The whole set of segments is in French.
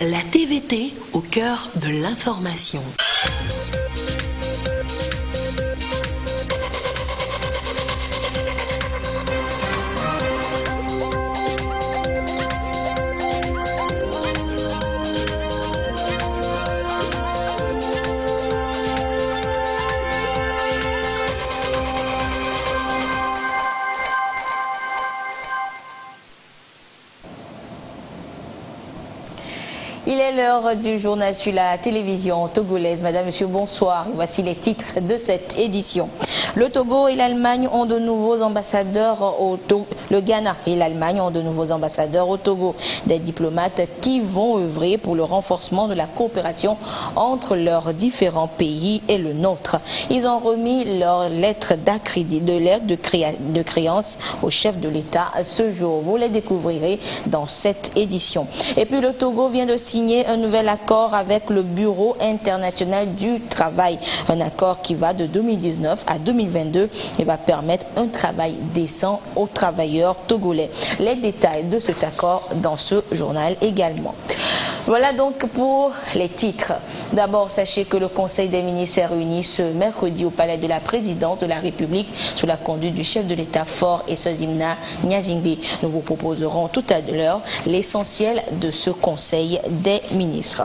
La TVT au cœur de l'information. Il est l'heure du journal sur la télévision togolaise. Madame, Monsieur, bonsoir. Voici les titres de cette édition. Le Togo et l'Allemagne ont de nouveaux ambassadeurs au Togo. Le Ghana et l'Allemagne ont de nouveaux ambassadeurs au Togo. Des diplomates qui vont œuvrer pour le renforcement de la coopération entre leurs différents pays et le nôtre. Ils ont remis leur lettre de créance au chef de l'État ce jour. Vous les découvrirez dans cette édition. Et puis le Togo vient de signer un nouvel accord avec le Bureau international du travail. Un accord qui va de 2019 à 2022 et va permettre un travail décent aux travailleurs togolais. Les détails de cet accord dans ce journal également. Voilà donc pour les titres. D'abord, sachez que le Conseil des ministres est réuni ce mercredi au Palais de la Présidence de la République sous la conduite du chef de l'État Faure Essozimna Nyazingbe. Nous vous proposerons tout à l'heure l'essentiel de ce Conseil des ministres.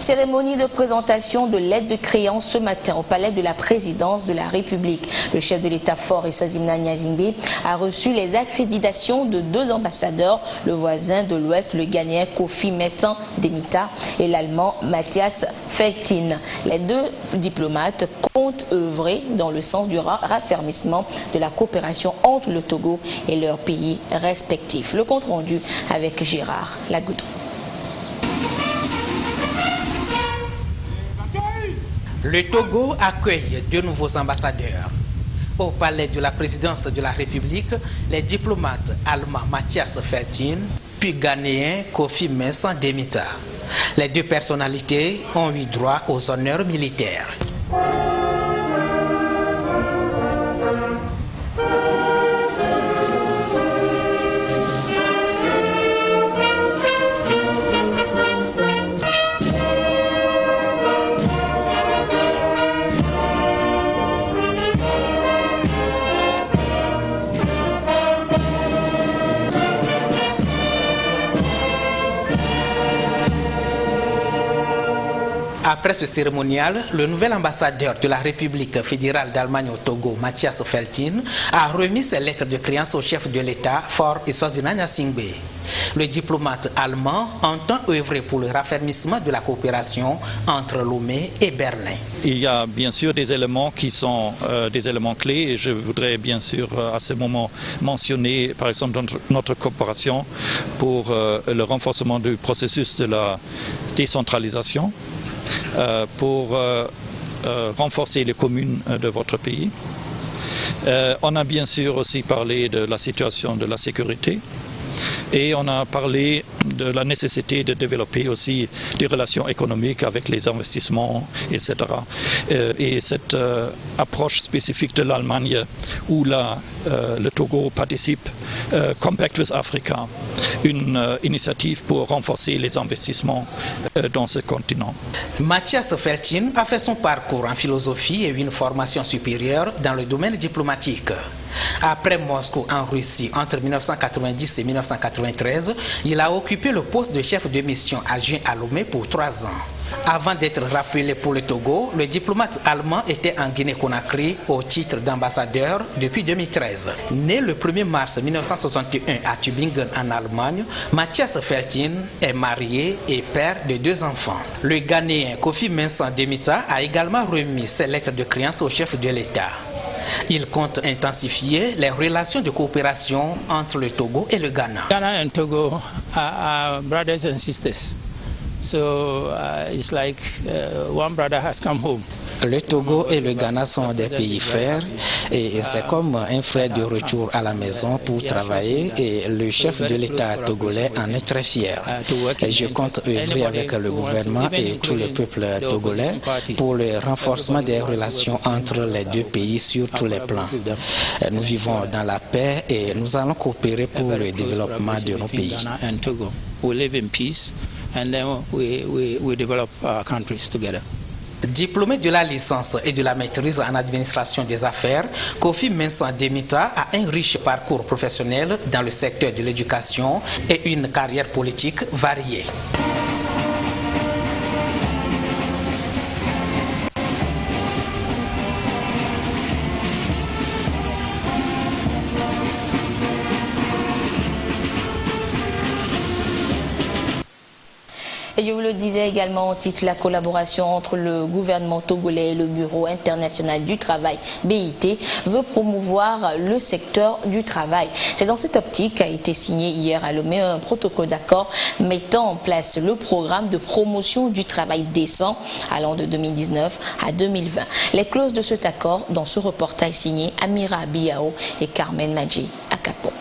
Cérémonie de présentation de l'aide de créance ce matin au Palais de la Présidence de la République. Le chef de l'État Faure Essozimna Nyazingbe a reçu les accréditations de deux ambassadeurs, le voisin de l'Ouest, le Ghanéen Kofi Messan Demita et l'Allemand Matthias Feltin. Les deux diplomates comptent œuvrer dans le sens du raffermissement de la coopération entre le Togo et leurs pays respectifs. Le compte rendu avec Gérard Lagoudou. Le Togo accueille deux nouveaux ambassadeurs. Au palais de la présidence de la République, les diplomates allemands Matthias Feltin puis ghanéen Kofi Messan Demita. Les deux personnalités ont eu droit aux honneurs militaires. Après ce cérémonial, le nouvel ambassadeur de la République fédérale d'Allemagne au Togo, Matthias Feltin, a remis ses lettres de créance au chef de l'État, Faure Essozimna Nyazingbe. Le diplomate allemand entend œuvrer pour le raffermissement de la coopération entre Lomé et Berlin. Il y a bien sûr des éléments qui sont des éléments clés et je voudrais bien sûr à ce moment mentionner par exemple notre coopération pour le renforcement du processus de la décentralisation. Pour renforcer les communes de votre pays. On a bien sûr aussi parlé de la situation de la sécurité et on a parlé de la nécessité de développer aussi des relations économiques avec les investissements, etc. Et cette approche spécifique de l'Allemagne où le Togo participe, Compact with Africa, une initiative pour renforcer les investissements dans ce continent. Matthias Feltin a fait son parcours en philosophie et une formation supérieure dans le domaine diplomatique. Après Moscou en Russie entre 1990 et 1993, il a occupé le poste de chef de mission adjoint à Lomé pour 3 ans. Avant d'être rappelé pour le Togo, le diplomate allemand était en Guinée-Conakry au titre d'ambassadeur depuis 2013. Né le 1er mars 1961 à Tübingen en Allemagne, Matthias Feltin est marié et père de 2 enfants. Le Ghanéen Kofi Messan Demita a également remis ses lettres de créance au chef de l'État. Il compte intensifier les relations de coopération entre le Togo et le Ghana. Ghana and Togo are brothers and sisters. So it's like one brother has come home. Le Togo et le Ghana sont des pays frères et c'est comme un frère de retour à la maison pour travailler et le chef de l'État togolais en est très fier. Et je compte œuvrer avec le gouvernement et tout le peuple togolais pour le renforcement des relations entre les deux pays sur tous les plans. Nous vivons dans la paix et nous allons coopérer pour le développement de nos pays. We live in peace and then we develop our countries together. Diplômé de la licence et de la maîtrise en administration des affaires, Kofi Mensah Demita a un riche parcours professionnel dans le secteur de l'éducation et une carrière politique variée. Et je vous le disais également au titre, la collaboration entre le gouvernement togolais et le Bureau international du travail, BIT, veut promouvoir le secteur du travail. C'est dans cette optique qu'a été signé hier à Lomé un protocole d'accord mettant en place le programme de promotion du travail décent allant de 2019 à 2020. Les clauses de cet accord dans ce reportage signé Amira Biao et Carmen Madji Akapo.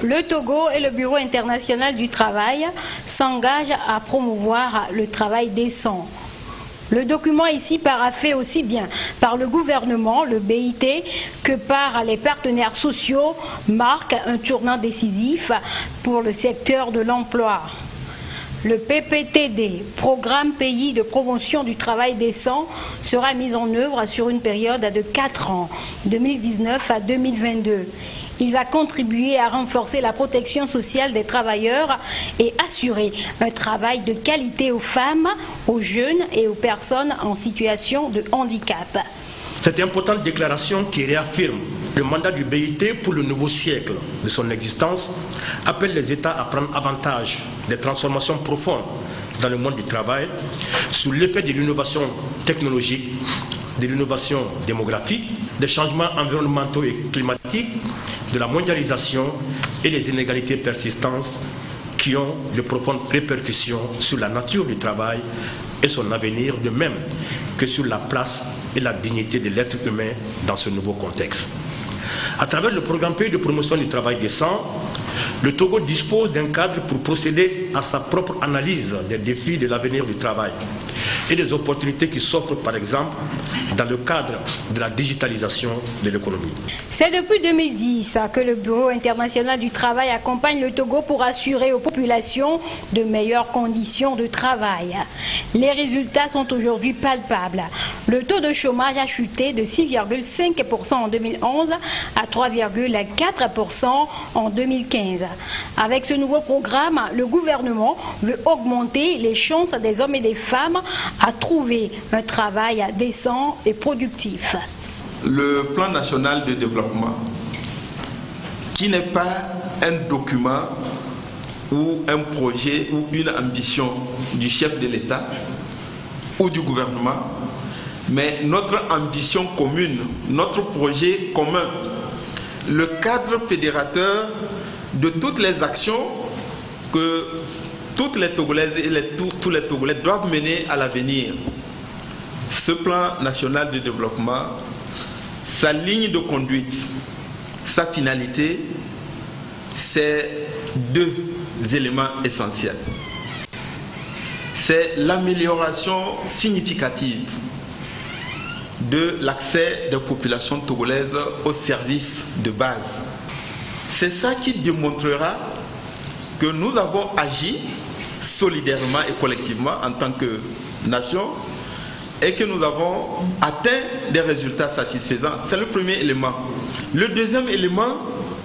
Le Togo et le Bureau international du travail s'engagent à promouvoir le travail décent. Le document ici paraphé aussi bien par le gouvernement, le BIT, que par les partenaires sociaux marque un tournant décisif pour le secteur de l'emploi. Le PPTD, Programme Pays de promotion du travail décent, sera mis en œuvre sur une période de 4 ans, 2019 à 2022. Il va contribuer à renforcer la protection sociale des travailleurs et assurer un travail de qualité aux femmes, aux jeunes et aux personnes en situation de handicap. Cette importante déclaration qui réaffirme le mandat du BIT pour le nouveau siècle de son existence appelle les États à prendre avantage des transformations profondes dans le monde du travail sous l'effet de l'innovation technologique, de l'innovation démographique, des changements environnementaux et climatiques, de la mondialisation et des inégalités persistantes qui ont de profondes répercussions sur la nature du travail et son avenir, de même que sur la place et la dignité de l'être humain dans ce nouveau contexte. À travers le programme Pays de promotion du travail décent, le Togo dispose d'un cadre pour procéder à sa propre analyse des défis de l'avenir du travail et des opportunités qui s'offrent par exemple dans le cadre de la digitalisation de l'économie. C'est depuis 2010 que le Bureau international du travail accompagne le Togo pour assurer aux populations de meilleures conditions de travail. Les résultats sont aujourd'hui palpables. Le taux de chômage a chuté de 6,5% en 2011 à 3,4% en 2015. Avec ce nouveau programme, le gouvernement veut augmenter les chances des hommes et des femmes à trouver un travail décent et productif. Le plan national de développement, qui n'est pas un document ou un projet ou une ambition du chef de l'État ou du gouvernement, mais notre ambition commune, notre projet commun, le cadre fédérateur de toutes les actions que toutes les Togolaises et tous les Togolais doivent mener à l'avenir. Ce plan national de développement, sa ligne de conduite, sa finalité, c'est deux éléments essentiels. C'est l'amélioration significative de l'accès des populations togolaises aux services de base. C'est ça qui démontrera que nous avons agi solidairement et collectivement en tant que nation et que nous avons atteint des résultats satisfaisants. C'est le premier élément. Le deuxième élément,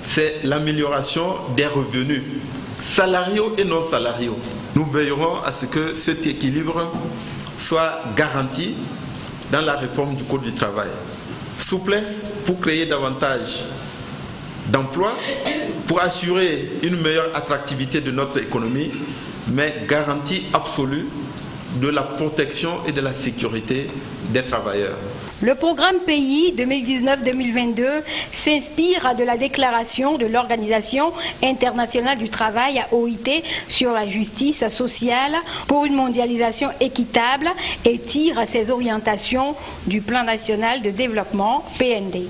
c'est l'amélioration des revenus, salariaux et non salariaux. Nous veillerons à ce que cet équilibre soit garanti dans la réforme du Code du travail. Souplesse pour créer davantage d'emplois, pour assurer une meilleure attractivité de notre économie, mais garantie absolue de la protection et de la sécurité des travailleurs. Le programme Pays 2019-2022 s'inspire de la déclaration de l'Organisation internationale du travail, OIT, sur la justice sociale pour une mondialisation équitable et tire ses orientations du Plan national de développement, PND.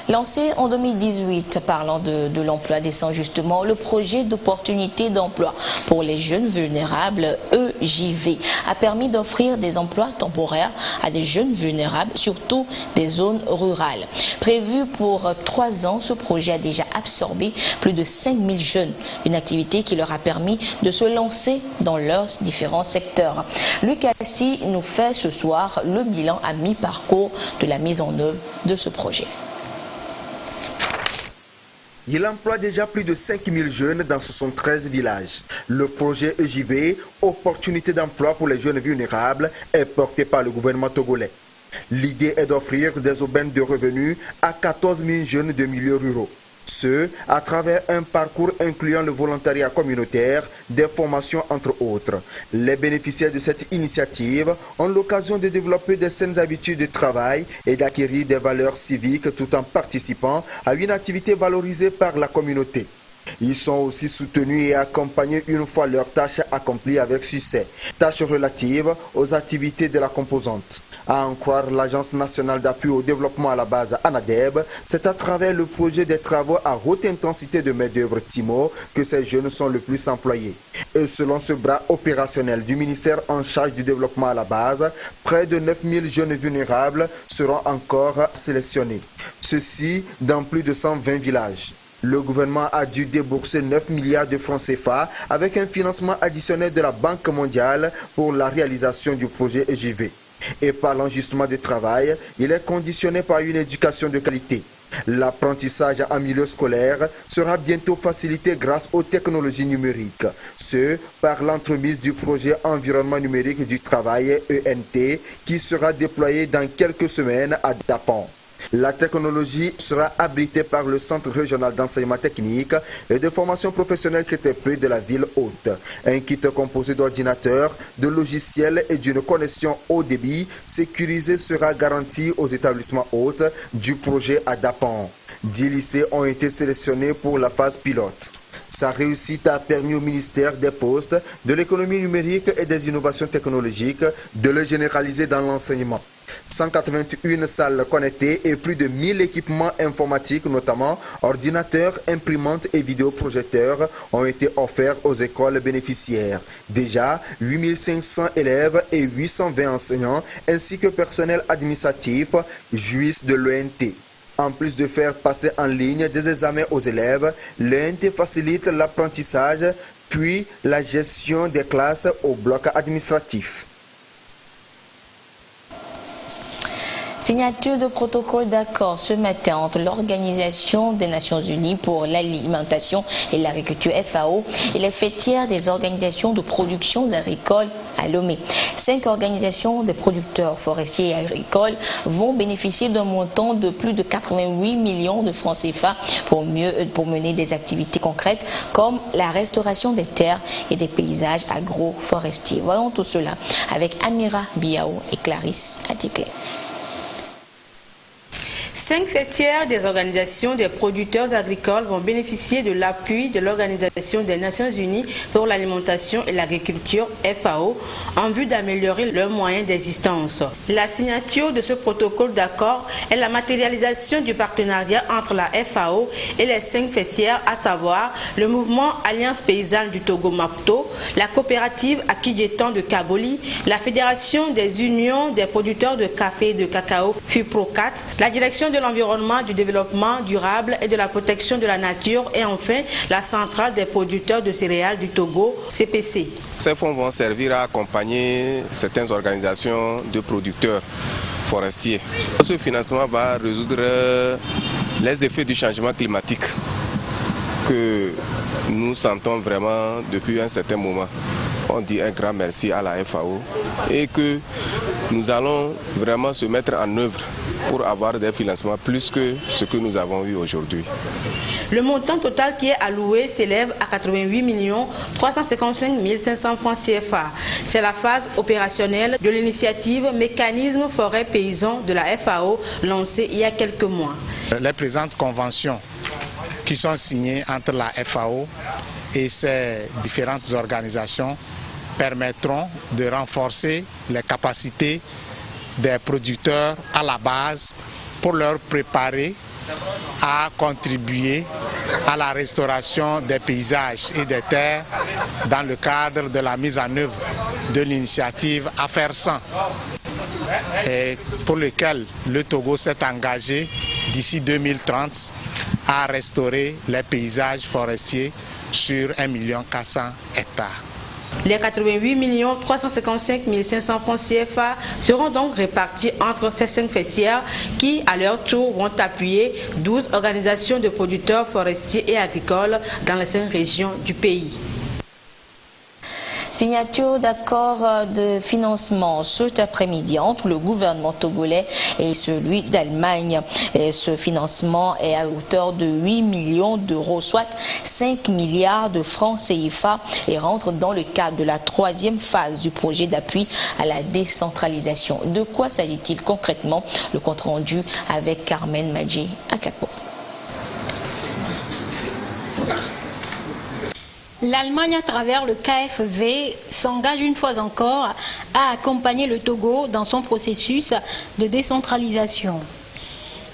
Lancé en 2018, parlant de l'emploi décent justement, le projet d'opportunité d'emploi pour les jeunes vulnérables, EJV a permis d'offrir des emplois temporaires à des jeunes vulnérables, surtout des zones rurales. Prévu pour 3 ans, ce projet a déjà absorbé plus de 5000 jeunes, une activité qui leur a permis de se lancer dans leurs différents secteurs. Lucas Assi nous fait ce soir le bilan à mi-parcours de la mise en œuvre de ce projet. Il emploie déjà plus de 5000 jeunes dans 73 villages. Le projet EJV, Opportunité d'emploi pour les jeunes vulnérables, est porté par le gouvernement togolais. L'idée est d'offrir des aubaines de revenus à 14 000 jeunes de milieux ruraux. Ce, à travers un parcours incluant le volontariat communautaire, des formations entre autres. Les bénéficiaires de cette initiative ont l'occasion de développer des saines habitudes de travail et d'acquérir des valeurs civiques tout en participant à une activité valorisée par la communauté. Ils sont aussi soutenus et accompagnés une fois leurs tâches accomplies avec succès. Tâches relatives aux activités de la composante. À en croire l'Agence nationale d'appui au développement à la base ANADEB, c'est à travers le projet des travaux à haute intensité de main-d'œuvre TIMO que ces jeunes sont le plus employés. Et selon ce bras opérationnel du ministère en charge du développement à la base, près de 9000 jeunes vulnérables seront encore sélectionnés. Ceci dans plus de 120 villages. Le gouvernement a dû débourser 9 milliards de francs CFA avec un financement additionnel de la Banque mondiale pour la réalisation du projet EJV. Et parlant justement de travail, il est conditionné par une éducation de qualité. L'apprentissage en milieu scolaire sera bientôt facilité grâce aux technologies numériques. Ce, par l'entremise du projet Environnement numérique du travail ENT qui sera déployé dans quelques semaines à Dapan. La technologie sera abritée par le Centre régional d'enseignement technique et de formation professionnelle KTP de la ville haute. Un kit composé d'ordinateurs, de logiciels et d'une connexion haut débit sécurisée sera garanti aux établissements hôtes du projet à Dapan. 10 lycées ont été sélectionnés pour la phase pilote. Sa réussite a permis au ministère des Postes, de l'économie numérique et des innovations technologiques de le généraliser dans l'enseignement. 181 salles connectées et plus de 1000 équipements informatiques, notamment ordinateurs, imprimantes et vidéoprojecteurs, ont été offerts aux écoles bénéficiaires. Déjà, 8500 élèves et 820 enseignants, ainsi que personnel administratif, jouissent de l'ENT. En plus de faire passer en ligne des examens aux élèves, l'ENT facilite l'apprentissage, puis la gestion des classes au bloc administratif. Signature de protocole d'accord ce matin entre l'Organisation des Nations Unies pour l'alimentation et l'agriculture FAO et les fêtières des organisations de production agricole à Lomé. 5 organisations de producteurs forestiers et agricoles vont bénéficier d'un montant de plus de 88 millions de francs CFA pour mener des activités concrètes comme la restauration des terres et des paysages agroforestiers. Voyons tout cela avec Amira Biao et Clarisse Atikle. 5 fêtières des organisations des producteurs agricoles vont bénéficier de l'appui de l'Organisation des Nations Unies pour l'alimentation et l'agriculture FAO en vue d'améliorer leurs moyens d'existence. La signature de ce protocole d'accord est la matérialisation du partenariat entre la FAO et les 5 fêtières, à savoir le mouvement Alliance Paysanne du Togo Mapto, la coopérative Akidjetan de Kaboli, la Fédération des unions des producteurs de café et de cacao FUPROCAT, la direction de l'environnement, du développement durable et de la protection de la nature et enfin la centrale des producteurs de céréales du Togo, CPC. Ces fonds vont servir à accompagner certaines organisations de producteurs forestiers. Ce financement va résoudre les effets du changement climatique que nous sentons vraiment depuis un certain moment. On dit un grand merci à la FAO et que nous allons vraiment se mettre en œuvre pour avoir des financements plus que ce que nous avons eu aujourd'hui. Le montant total qui est alloué s'élève à 88 355 500 francs CFA. C'est la phase opérationnelle de l'initiative Mécanisme Forêt Paysan de la FAO lancée il y a quelques mois. Les présentes conventions qui sont signées entre la FAO et ces différentes organisations permettront de renforcer les capacités des producteurs à la base pour leur préparer à contribuer à la restauration des paysages et des terres dans le cadre de la mise en œuvre de l'initiative Affaires 100, et pour lequel le Togo s'est engagé d'ici 2030 à restaurer les paysages forestiers sur 1 400 000 hectares. Les 88 355 500 francs CFA seront donc répartis entre ces 5 fêtières qui, à leur tour, vont appuyer 12 organisations de producteurs forestiers et agricoles dans les 5 régions du pays. Signature d'accord de financement cet après-midi entre le gouvernement togolais et celui d'Allemagne. Ce financement est à hauteur de 8 millions d'euros, soit 5 milliards de francs CFA, et rentre dans le cadre de la 3e phase du projet d'appui à la décentralisation. De quoi s'agit-il concrètement? Le compte rendu avec Carmen Madjé à Capo. L'Allemagne, à travers le KfW, s'engage une fois encore à accompagner le Togo dans son processus de décentralisation.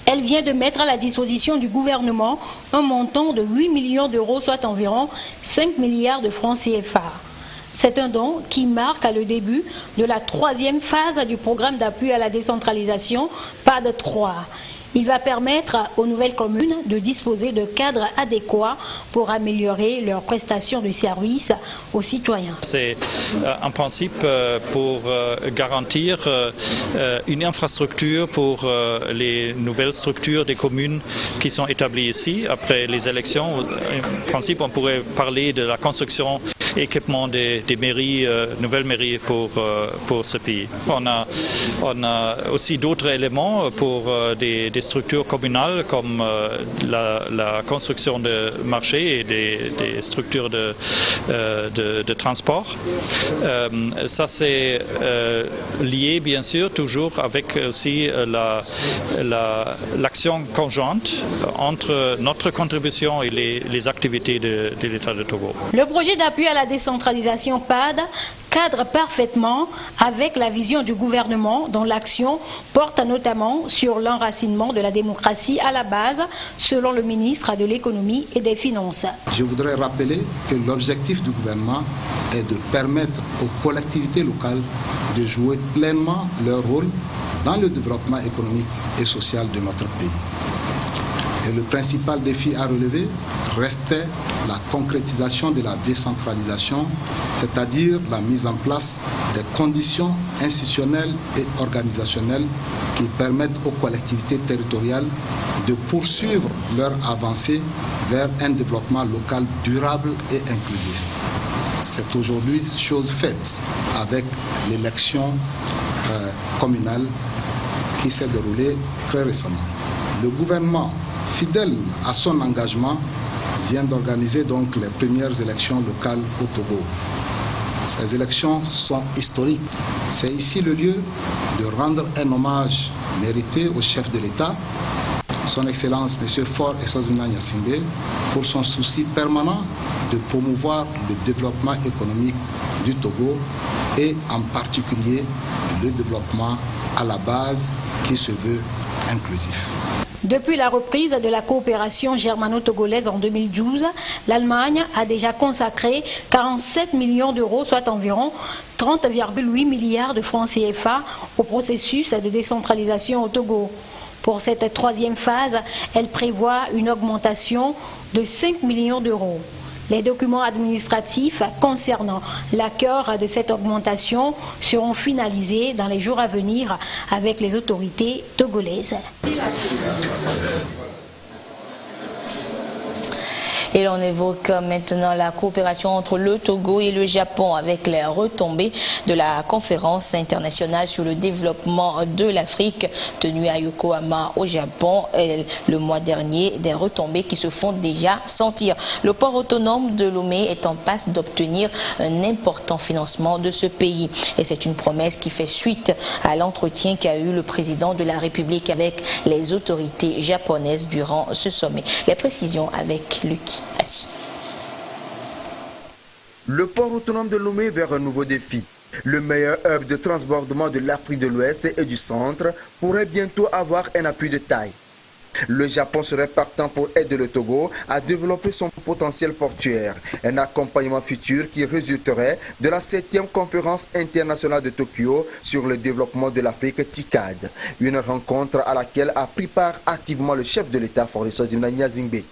Elle vient de mettre à la disposition du gouvernement un montant de 8 millions d'euros, soit environ 5 milliards de francs CFA. C'est un don qui marque le début de la 3e phase du programme d'appui à la décentralisation PAD 3. Il va permettre aux nouvelles communes de disposer de cadres adéquats pour améliorer leurs prestations de services aux citoyens. C'est un principe pour garantir une infrastructure pour les nouvelles structures des communes qui sont établies ici. Après les élections, en principe, on pourrait parler de la construction et équipement des mairies, nouvelles mairies pour ce pays. On a aussi d'autres éléments pour des structures communales comme la construction de marchés et des structures de transport. Ça c'est lié bien sûr toujours avec aussi l'action conjointe entre notre contribution et les activités de l'État de Togo. Le projet d'appui à la décentralisation PAD cadre parfaitement avec la vision du gouvernement dont l'action porte notamment sur l'enracinement de la démocratie à la base, selon le ministre de l'économie et des finances. Je voudrais rappeler que l'objectif du gouvernement est de permettre aux collectivités locales de jouer pleinement leur rôle dans le développement économique et social de notre pays. Et le principal défi à relever restait la concrétisation de la décentralisation, c'est-à-dire la mise en place des conditions institutionnelles et organisationnelles qui permettent aux collectivités territoriales de poursuivre leur avancée vers un développement local durable et inclusif. C'est aujourd'hui chose faite avec l'élection communale qui s'est déroulée très récemment. Le gouvernement, fidèle à son engagement, vient d'organiser donc les premières élections locales au Togo. Ces élections sont historiques. C'est ici le lieu de rendre un hommage mérité au chef de l'État, son Excellence M. Faure Essouzina Gnassingbé, pour son souci permanent de promouvoir le développement économique du Togo et en particulier le développement à la base qui se veut inclusif. Depuis la reprise de la coopération germano-togolaise en 2012, l'Allemagne a déjà consacré 47 millions d'euros, soit environ 30,8 milliards de francs CFA au processus de décentralisation au Togo. Pour cette 3e phase, elle prévoit une augmentation de 5 millions d'euros. Les documents administratifs concernant l'accord de cette augmentation seront finalisés dans les jours à venir avec les autorités togolaises. Et l'on évoque maintenant la coopération entre le Togo et le Japon avec les retombées de la conférence internationale sur le développement de l'Afrique tenue à Yokohama au Japon le mois dernier, des retombées qui se font déjà sentir. Le port autonome de Lomé est en passe d'obtenir un important financement de ce pays. Et c'est une promesse qui fait suite à l'entretien qu'a eu le président de la République avec les autorités japonaises durant ce sommet. Les précisions avec Lucky Assis. Le port autonome de Lomé vers un nouveau défi. Le meilleur hub de transbordement de l'Afrique de l'Ouest et du Centre pourrait bientôt avoir un appui de taille. Le Japon serait partant pour aider le Togo à développer son potentiel portuaire, un accompagnement futur qui résulterait de la 7e conférence internationale de Tokyo sur le développement de l'Afrique TICAD, une rencontre à laquelle a pris part activement le chef de l'État Faure Sozimna Nyazingbe.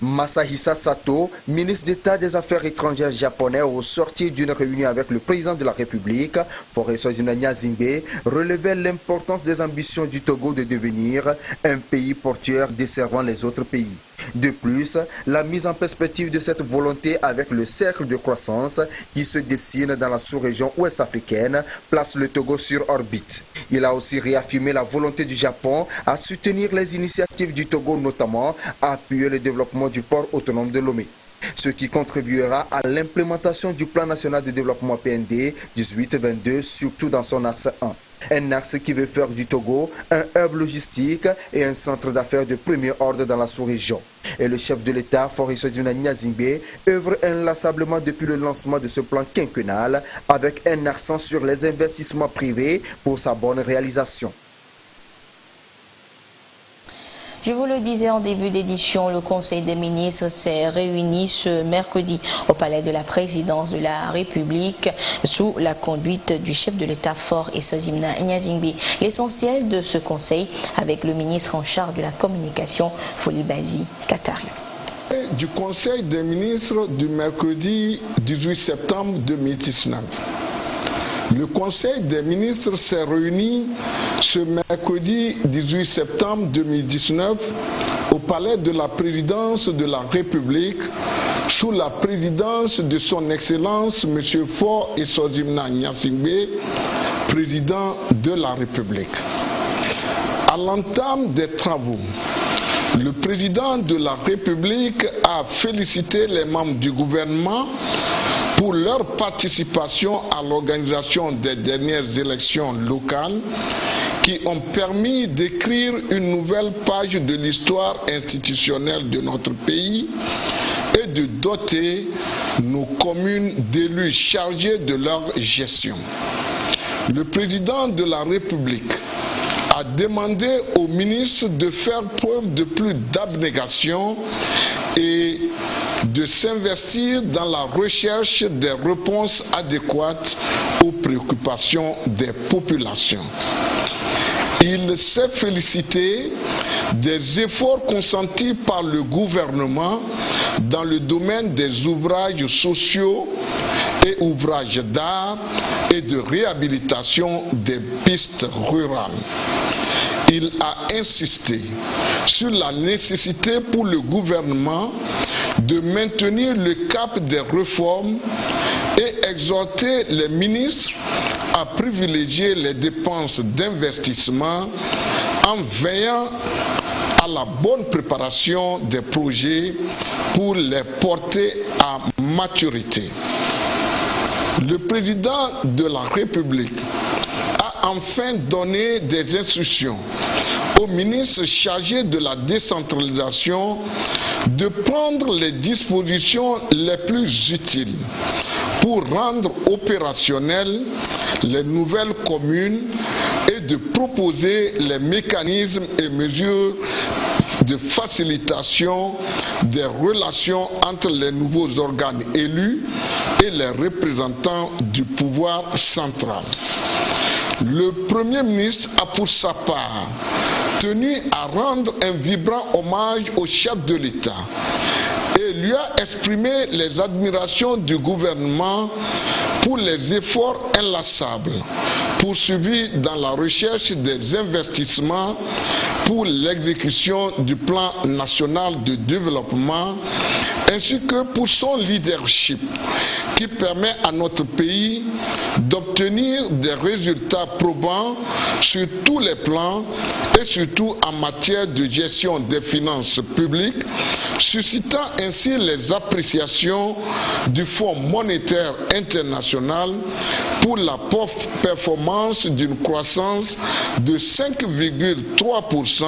Masahisa Sato, ministre d'État des Affaires étrangères japonais, au sortir d'une réunion avec le président de la République, Faure Sozimna Nyazingbe, relevait l'importance des ambitions du Togo de devenir un pays portuaire desservant les autres pays. De plus, la mise en perspective de cette volonté avec le cercle de croissance qui se dessine dans la sous-région ouest africaine place le Togo sur orbite. Il a aussi réaffirmé la volonté du Japon à soutenir les initiatives du Togo, notamment à appuyer le développement du port autonome de Lomé, ce qui contribuera à l'implémentation du plan national de développement PND 18-22, surtout dans son axe 1. Un axe qui veut faire du Togo un hub logistique et un centre d'affaires de premier ordre dans la sous-région. Et le chef de l'État, Faure Sozimna Nyazingbe, œuvre inlassablement depuis le lancement de ce plan quinquennal avec un accent sur les investissements privés pour sa bonne réalisation. Je vous le disais en début d'édition, le Conseil des ministres s'est réuni ce mercredi au palais de la présidence de la République sous la conduite du chef de l'État Faure Sozimna Nyazingbe. L'essentiel de ce conseil avec le ministre en charge de la communication, Folibasi Katari. Du Conseil des ministres du mercredi 18 septembre 2019. Le Conseil des ministres s'est réuni ce mercredi 18 septembre 2019 au palais de la présidence de la République sous la présidence de son Excellence M. Faure Sozimna Nyazingbe, président de la République. À l'entame des travaux, le président de la République a félicité les membres du gouvernement pour leur participation à l'organisation des dernières élections locales qui ont permis d'écrire une nouvelle page de l'histoire institutionnelle de notre pays et de doter nos communes d'élus chargés de leur gestion. Le président de la République a demandé au ministre de faire preuve de plus d'abnégation et de s'investir dans la recherche des réponses adéquates aux préoccupations des populations. Il s'est félicité des efforts consentis par le gouvernement dans le domaine des ouvrages sociaux et ouvrages d'art et de réhabilitation des pistes rurales. Il a insisté sur la nécessité pour le gouvernement de maintenir le cap des réformes et exhorter les ministres à privilégier les dépenses d'investissement en veillant à la bonne préparation des projets pour les porter à maturité. Le président de la République a enfin donné des instructions au ministre chargé de la décentralisation de prendre les dispositions les plus utiles pour rendre opérationnelles les nouvelles communes et de proposer les mécanismes et mesures de facilitation des relations entre les nouveaux organes élus et les représentants du pouvoir central. Le Premier ministre a pour sa part tenu à rendre un vibrant hommage au chef de l'État et lui a exprimé les admirations du gouvernement pour les efforts inlassables poursuivis dans la recherche des investissements pour l'exécution du plan national de développement ainsi que pour son leadership qui permet à notre pays d'obtenir des résultats probants sur tous les plans et surtout en matière de gestion des finances publiques, suscitant ainsi les appréciations du Fonds monétaire international pour la performance d'une croissance de 5,3%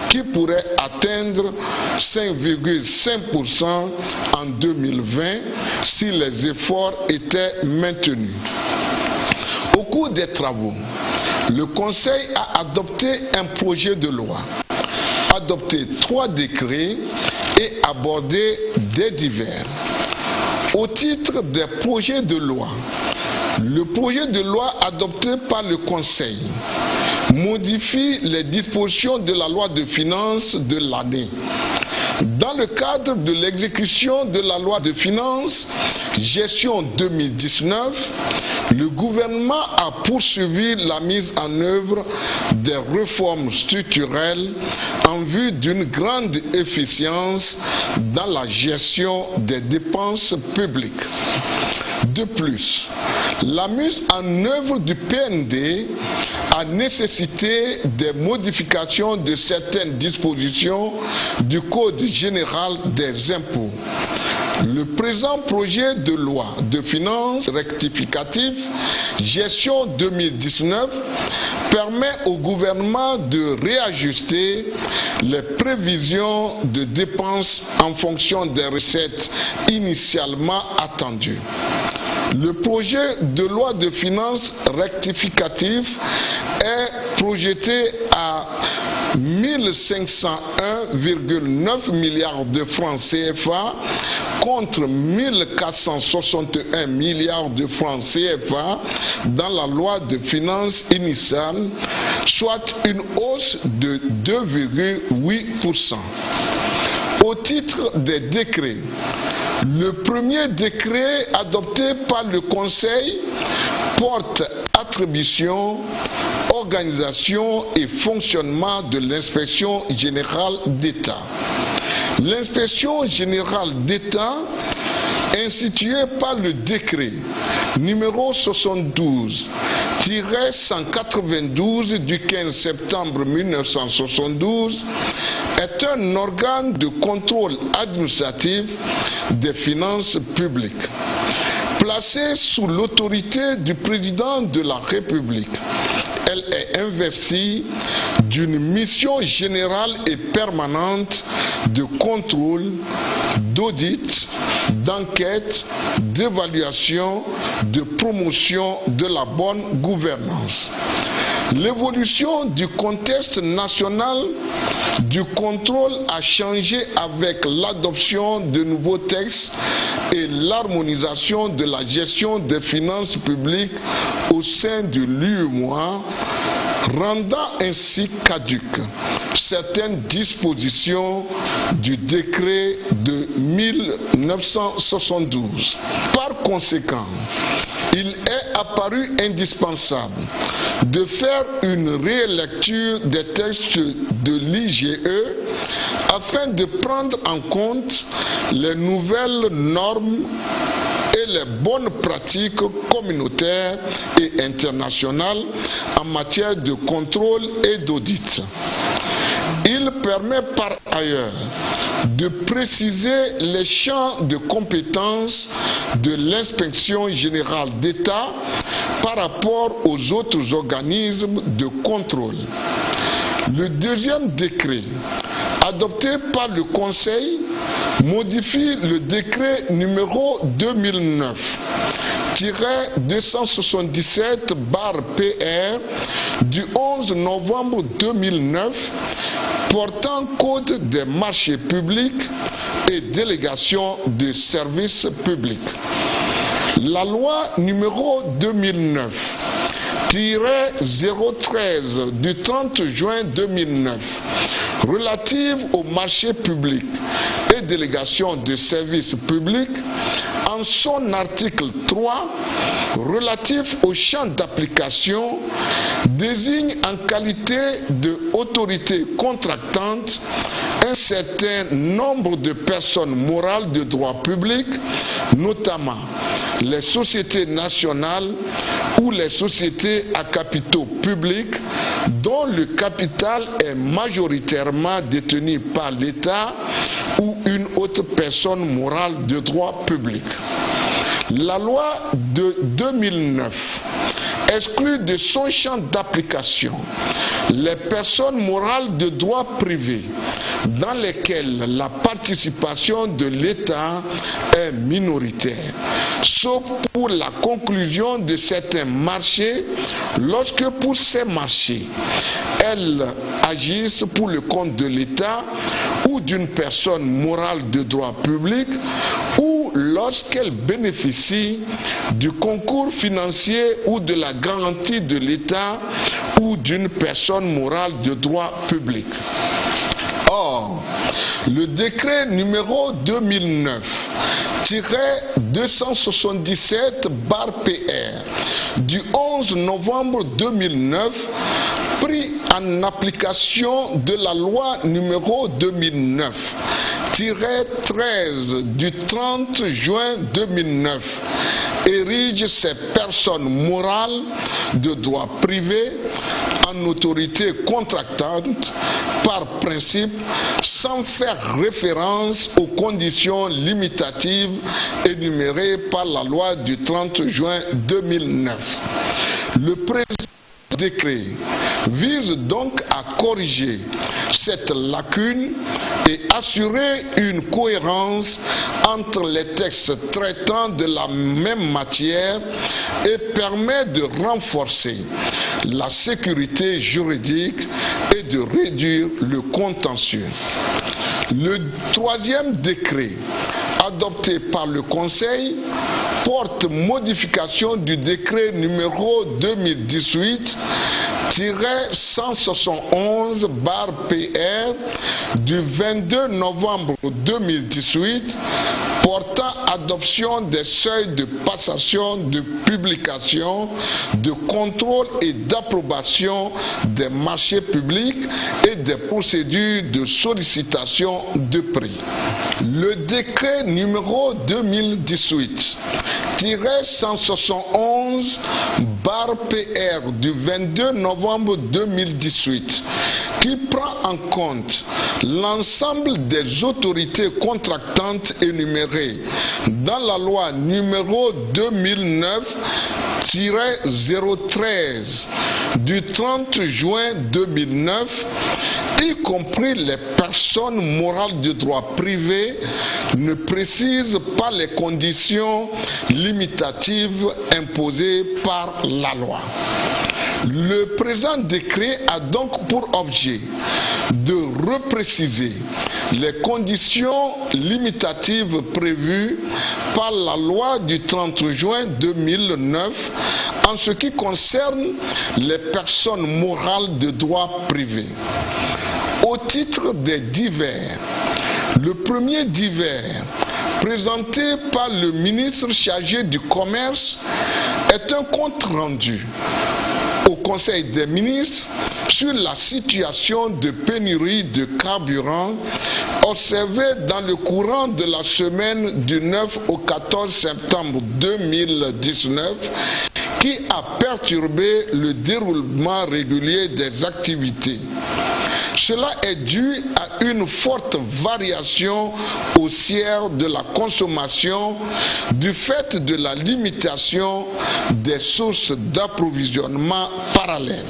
qui pourrait atteindre 5,5% en 2020 si les efforts étaient maintenus. Au cours des travaux, le Conseil a adopté un projet de loi adopté 3 décrets et abordé des divers. Au titre des projets de loi, le projet de loi adopté par le Conseil modifie les dispositions de la loi de finances de l'année. Dans le cadre de l'exécution de la loi de finances gestion 2019, le gouvernement a poursuivi la mise en œuvre des réformes structurelles en vue d'une grande efficience dans la gestion des dépenses publiques. De plus, la mise en œuvre du PND a nécessité des modifications de certaines dispositions du Code général des impôts. Le présent projet de loi de finances rectificative gestion 2019 permet au gouvernement de réajuster les prévisions de dépenses en fonction des recettes initialement attendues. Le projet de loi de finances rectificative est projeté à 1501,9 milliards de francs CFA contre 1461 milliards de francs CFA dans la loi de finances initiale, soit une hausse de 2,8%. Au titre des décrets, le premier décret adopté par le Conseil porte attribution, organisation et fonctionnement de l'inspection générale d'État. L'inspection générale d'État, instituée par le décret numéro 72-192 du 15 septembre 1972, est un organe de contrôle administratif des finances publiques. Placée sous l'autorité du président de la République, elle est investie d'une mission générale et permanente de contrôle, d'audit, d'enquête, d'évaluation, de promotion de la bonne gouvernance. L'évolution du contexte national du contrôle a changé avec l'adoption de nouveaux textes et l'harmonisation de la gestion des finances publiques au sein de l'UEMOA, rendant ainsi caduques certaines dispositions du décret de 1972. Par conséquent, il est apparu indispensable de faire une rélecture des textes de l'IGE afin de prendre en compte les nouvelles normes et les bonnes pratiques communautaires et internationales en matière de contrôle et d'audit. Il permet par ailleurs de préciser les champs de compétences de l'inspection générale d'État par rapport aux autres organismes de contrôle. Le deuxième décret, adopté par le Conseil, modifie le décret numéro 2009-277/PR du 11 novembre 2009 portant code des marchés publics et délégation de services publics. La loi numéro 2009-013 du 30 juin 2009 relative aux marchés publics et délégation de services publics, en son article 3 relatif au champ d'application, désigne en qualité d'autorité contractante un certain nombre de personnes morales de droit public, notamment les sociétés nationales ou les sociétés à capitaux publics dont le capital est majoritairement détenu par l'État ou une autre personne morale de droit public. La loi de 2009 exclut de son champ d'application les personnes morales de droit privé dans lesquels la participation de l'État est minoritaire, sauf pour la conclusion de certains marchés, lorsque pour ces marchés, elles agissent pour le compte de l'État ou d'une personne morale de droit public, ou lorsqu'elles bénéficient du concours financier ou de la garantie de l'État ou d'une personne morale de droit public. Or, le décret numéro 2009-277/PR du 11 novembre 2009, pris en application de la loi numéro 2009-13 du 30 juin 2009, érige ces personnes morales de droit privé en autorité contractante par principe, sans faire référence aux conditions limitatives énumérées par la loi du 30 juin 2009. Le présent décret vise donc à corriger cette lacune et assurer une cohérence entre les textes traitant de la même matière et permet de renforcer la sécurité juridique et de réduire le contentieux. Le troisième décret adopté par le Conseil porte modification du décret numéro 2018-171/PR du 22 novembre 2018 portant adoption des seuils de passation, de publication, de contrôle et d'approbation des marchés publics et des procédures de sollicitation de prix. Le décret numéro 2018-171/PR du 22 novembre 2018 qui prend en compte l'ensemble des autorités contractantes énumérées dans la loi numéro 2009-013 du 30 juin 2009, y compris les personnes morales de droit privé, ne précise pas les conditions limitatives imposées par la loi. Le présent décret a donc pour objet de repréciser les conditions limitatives prévues par la loi du 30 juin 2009 en ce qui concerne les personnes morales de droit privé. Au titre des divers, le premier divers, présenté par le ministre chargé du Commerce, est un compte rendu au Conseil des ministres sur la situation de pénurie de carburant observée dans le courant de la semaine du 9 au 14 septembre 2019 qui a perturbé le déroulement régulier des activités. Cela est dû à une forte variation haussière de la consommation du fait de la limitation des sources d'approvisionnement parallèles.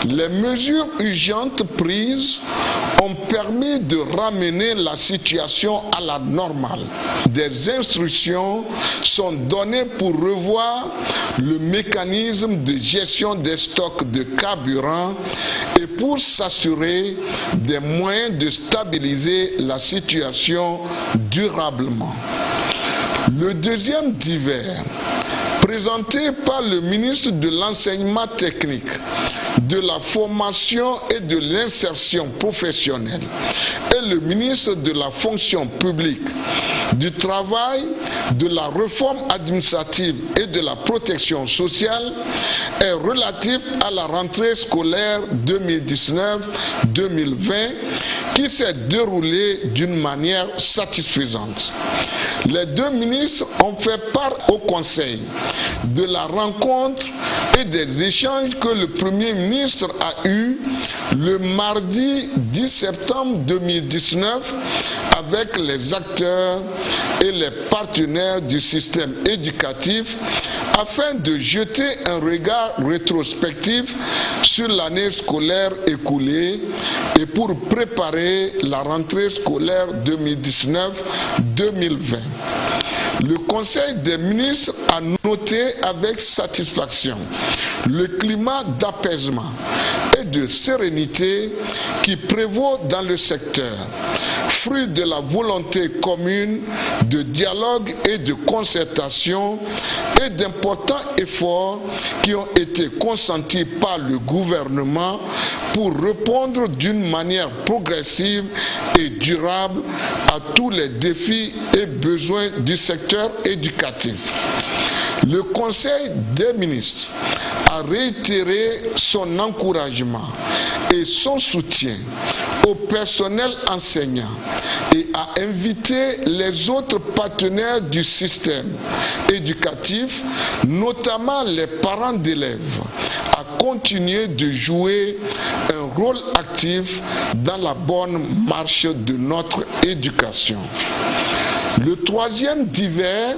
Les mesures urgentes prises ont permis de ramener la situation à la normale. Des instructions sont données pour revoir le mécanisme de gestion des stocks de carburant et pour s'assurer des moyens de stabiliser la situation durablement. Le deuxième divers, présenté par le ministre de l'Enseignement technique, de la formation et de l'insertion professionnelle et le ministre de la fonction publique, du travail, de la réforme administrative et de la protection sociale est relatif à la rentrée scolaire 2019-2020 qui s'est déroulée d'une manière satisfaisante. Les deux ministres ont fait part au Conseil de la rencontre et des échanges que le Premier ministre a eus le mardi 10 septembre 2019 avec les acteurs et les partenaires du système éducatif afin de jeter un regard rétrospectif sur l'année scolaire écoulée et pour préparer la rentrée scolaire 2019-2020. Le Conseil des ministres a noté avec satisfaction le climat d'apaisement et de sérénité qui prévaut dans le secteur, fruit de la volonté commune de dialogue et de concertation et d'importants efforts qui ont été consentis par le gouvernement pour répondre d'une manière progressive et durable à tous les défis et besoins du secteur éducatif. Le Conseil des ministres a réitéré son encouragement et son soutien au personnel enseignant et a invité les autres partenaires du système éducatif, notamment les parents d'élèves, à continuer de jouer un rôle actif dans la bonne marche de notre éducation. Le troisième divers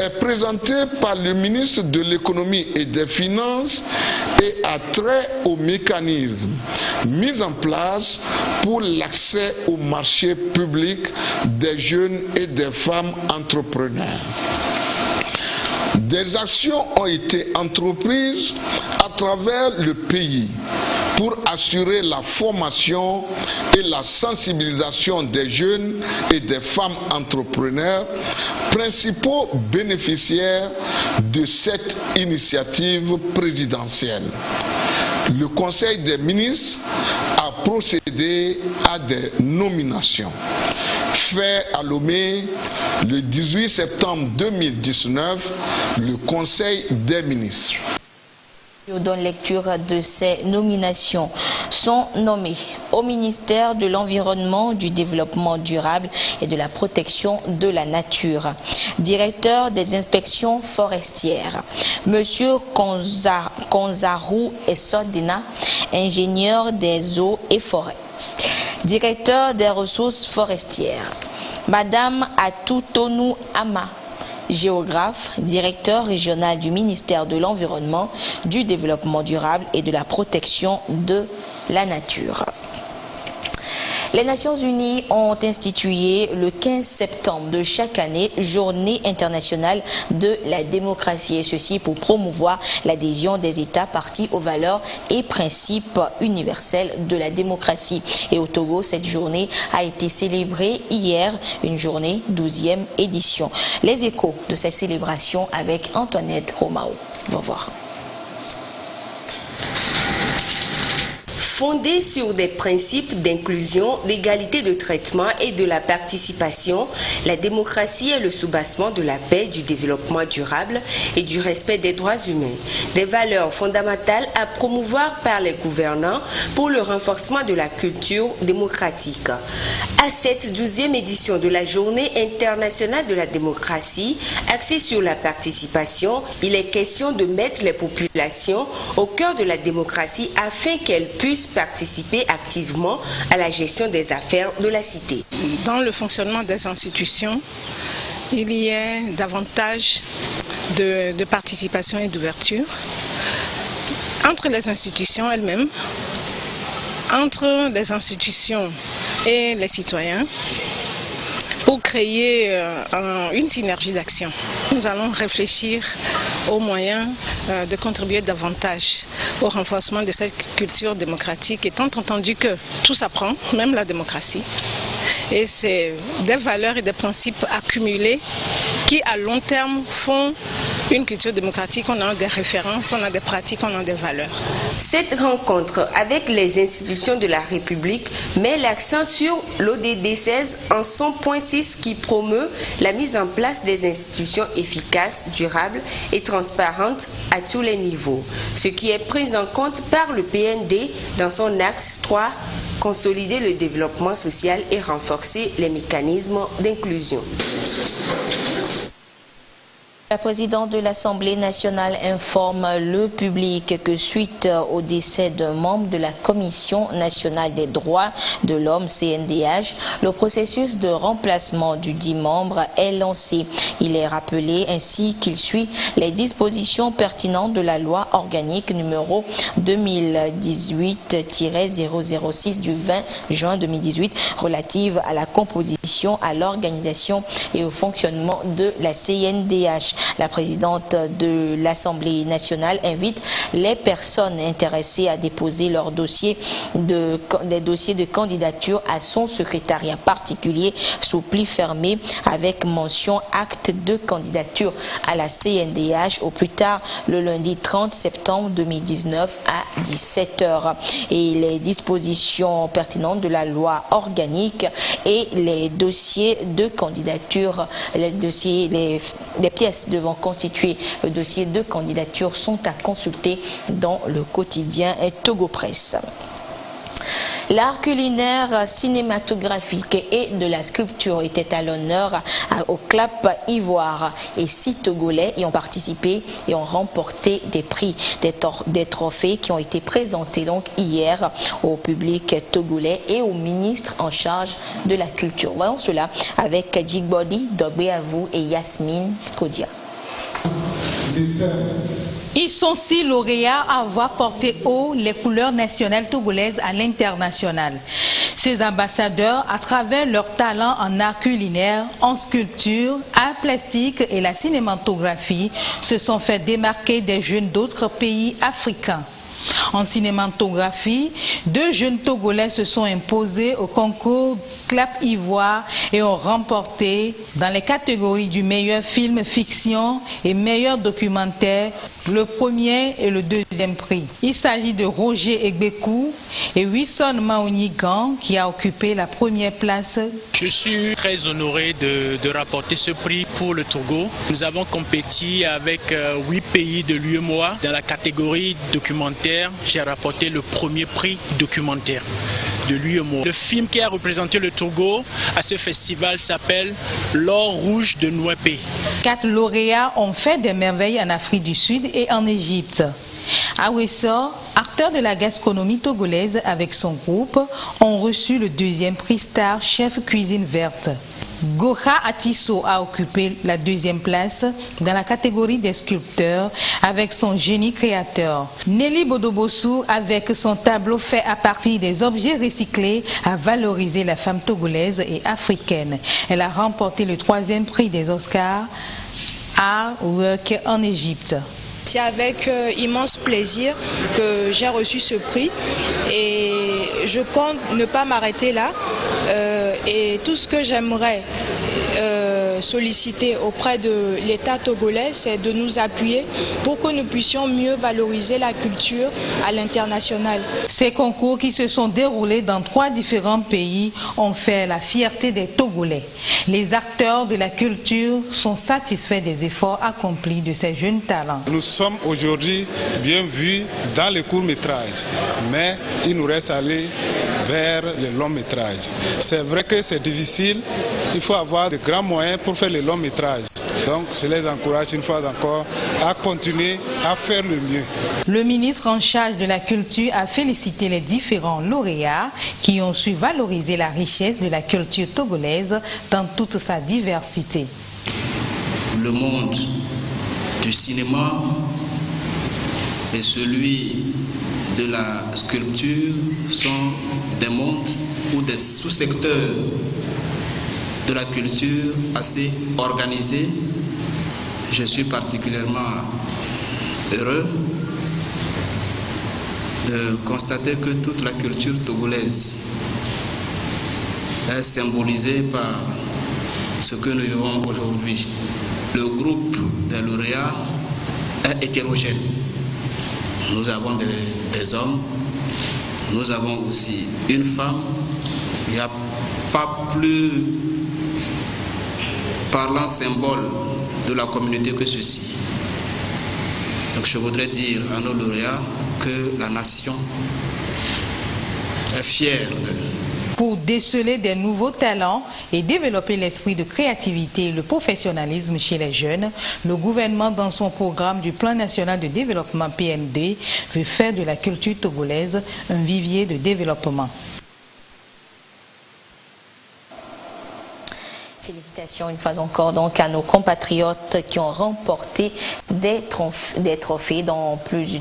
est présenté par le ministre de l'économie et des finances et a trait aux mécanismes mis en place pour l'accès au marché public des jeunes et des femmes entrepreneurs. Des actions ont été entreprises à travers le pays pour assurer la formation et la sensibilisation des jeunes et des femmes entrepreneurs, principaux bénéficiaires de cette initiative présidentielle. Le Conseil des ministres a procédé à des nominations. Fait à Lomé le 18 septembre 2019, le Conseil des ministres. Donne lecture de ces nominations sont nommés au ministère de l'Environnement, du Développement durable et de la protection de la nature. Directeur des inspections forestières, Monsieur Konzaru Essodina, ingénieur des eaux et forêts. Directeur des ressources forestières, Madame Atutonu Ama, géographe, directeur régional du ministère de l'Environnement, du Développement durable et de la protection de la nature. Les Nations Unies ont institué le 15 septembre de chaque année Journée internationale de la démocratie, et ceci pour promouvoir l'adhésion des États partis aux valeurs et principes universels de la démocratie. Et au Togo, cette journée a été célébrée hier, une journée 12e édition. Les échos de cette célébration avec Antoinette Romao. On va voir. Fondée sur des principes d'inclusion, d'égalité de traitement et de la participation, la démocratie est le soubassement de la paix, du développement durable et du respect des droits humains. Des valeurs fondamentales à promouvoir par les gouvernants pour le renforcement de la culture démocratique. À cette 12e édition de la Journée internationale de la démocratie, axée sur la participation, il est question de mettre les populations au cœur de la démocratie afin qu'elles puissent participer activement à la gestion des affaires de la cité. Dans le fonctionnement des institutions, il y a davantage de participation et d'ouverture entre les institutions elles-mêmes, entre les institutions et les citoyens, pour créer une synergie d'action. Nous allons réfléchir aux moyens de contribuer davantage au renforcement de cette culture démocratique, étant entendu que tout s'apprend, même la démocratie. Et c'est des valeurs et des principes accumulés qui, à long terme, font une culture démocratique. On a des références, on a des pratiques, on a des valeurs. Cette rencontre avec les institutions de la République met l'accent sur l'ODD 16 en son point 6 qui promeut la mise en place des institutions efficaces, durables et transparentes à tous les niveaux, ce qui est pris en compte par le PND dans son axe 3, consolider le développement social et renforcer les mécanismes d'inclusion. La présidente de l'Assemblée nationale informe le public que suite au décès d'un membre de la Commission nationale des droits de l'homme CNDH, le processus de remplacement du dit membre est lancé. Il est rappelé ainsi qu'il suit les dispositions pertinentes de la loi organique numéro 2018-006 du 20 juin 2018 relative à la composition, à l'organisation et au fonctionnement de la CNDH. La présidente de l'Assemblée nationale invite les personnes intéressées à déposer leurs dossiers de candidature à son secrétariat particulier sous pli fermé avec mention acte de candidature à la CNDH au plus tard le lundi 30 septembre 2019 à 17h. Et les dispositions pertinentes de la loi organique et les dossiers de candidature, les pièces devant constituer le dossier de candidature sont à consulter dans le quotidien Togo Presse. L'art culinaire, cinématographique et de la sculpture était à l'honneur au Clap Ivoire et 6 Togolais y ont participé et ont remporté des prix, des trophées qui ont été présentés donc hier au public togolais et au ministre en charge de la culture. Voyons cela avec Jigbodi, Dobé Avou et Yasmine Kodia. Ils sont 6 lauréats à avoir porté haut les couleurs nationales togolaises à l'international. Ces ambassadeurs, à travers leur talent en art culinaire, en sculpture, art plastique et la cinématographie, se sont fait démarquer des jeunes d'autres pays africains. En cinématographie, 2 jeunes Togolais se sont imposés au concours Clap Ivoire et ont remporté dans les catégories du meilleur film fiction et meilleur documentaire le premier et le deuxième prix. Il s'agit de Roger Egbekou et Wilson Maonigan qui a occupé la première place. Je suis très honoré de rapporter ce prix pour le Togo. Nous avons compétit avec 8 pays de l'UEMOA dans la catégorie documentaire. J'ai rapporté le premier prix documentaire de l'UEMOA. Le film qui a représenté le Togo à ce festival s'appelle L'or rouge de Nouépé. 4 lauréats ont fait des merveilles en Afrique du Sud et en Égypte. Awessor, acteur de la gastronomie togolaise avec son groupe, ont reçu le 2e prix Star Chef Cuisine Verte. Goha Atisso a occupé la 2e place dans la catégorie des sculpteurs avec son génie créateur. Nelly Bodobossou, avec son tableau fait à partir des objets recyclés, a valorisé la femme togolaise et africaine. Elle a remporté le 3e prix des Oscars Artwork en Égypte. C'est avec immense plaisir que j'ai reçu ce prix et je compte ne pas m'arrêter là. Et tout ce que j'aimerais solliciter auprès de l'État togolais, c'est de nous appuyer pour que nous puissions mieux valoriser la culture à l'international. Ces concours qui se sont déroulés dans 3 différents pays ont fait la fierté des Togolais. Les acteurs de la culture sont satisfaits des efforts accomplis de ces jeunes talents. Nous sommes aujourd'hui bien vus dans les courts-métrages, mais il nous reste à aller vers les longs-métrages. C'est vrai que c'est difficile, il faut avoir de grands moyens pour faire les longs-métrages. Donc je les encourage une fois encore à continuer à faire le mieux. Le ministre en charge de la culture a félicité les différents lauréats qui ont su valoriser la richesse de la culture togolaise dans toute sa diversité. Le monde du cinéma et celui de la sculpture sont des mondes ou des sous-secteurs de la culture assez organisés. Je suis particulièrement heureux de constater que toute la culture togolaise est symbolisée par ce que nous vivons aujourd'hui. Le groupe des lauréats est hétérogène. Nous avons des hommes, nous avons aussi une femme. Il n'y a pas plus parlant symbole de la communauté que ceci. Donc je voudrais dire à nos lauréats que la nation est fière d'eux. Pour déceler des nouveaux talents et développer l'esprit de créativité et le professionnalisme chez les jeunes, le gouvernement, dans son programme du Plan national de développement PND, veut faire de la culture togolaise un vivier de développement. Félicitations une fois encore donc à nos compatriotes qui ont remporté des trophées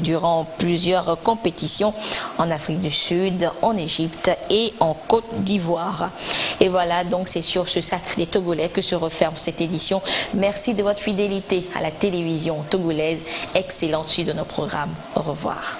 durant plusieurs compétitions en Afrique du Sud, en Égypte et en Côte d'Ivoire. Et voilà, donc c'est sur ce sacre des Togolais que se referme cette édition. Merci de votre fidélité à la télévision togolaise. Excellente suite de nos programmes. Au revoir.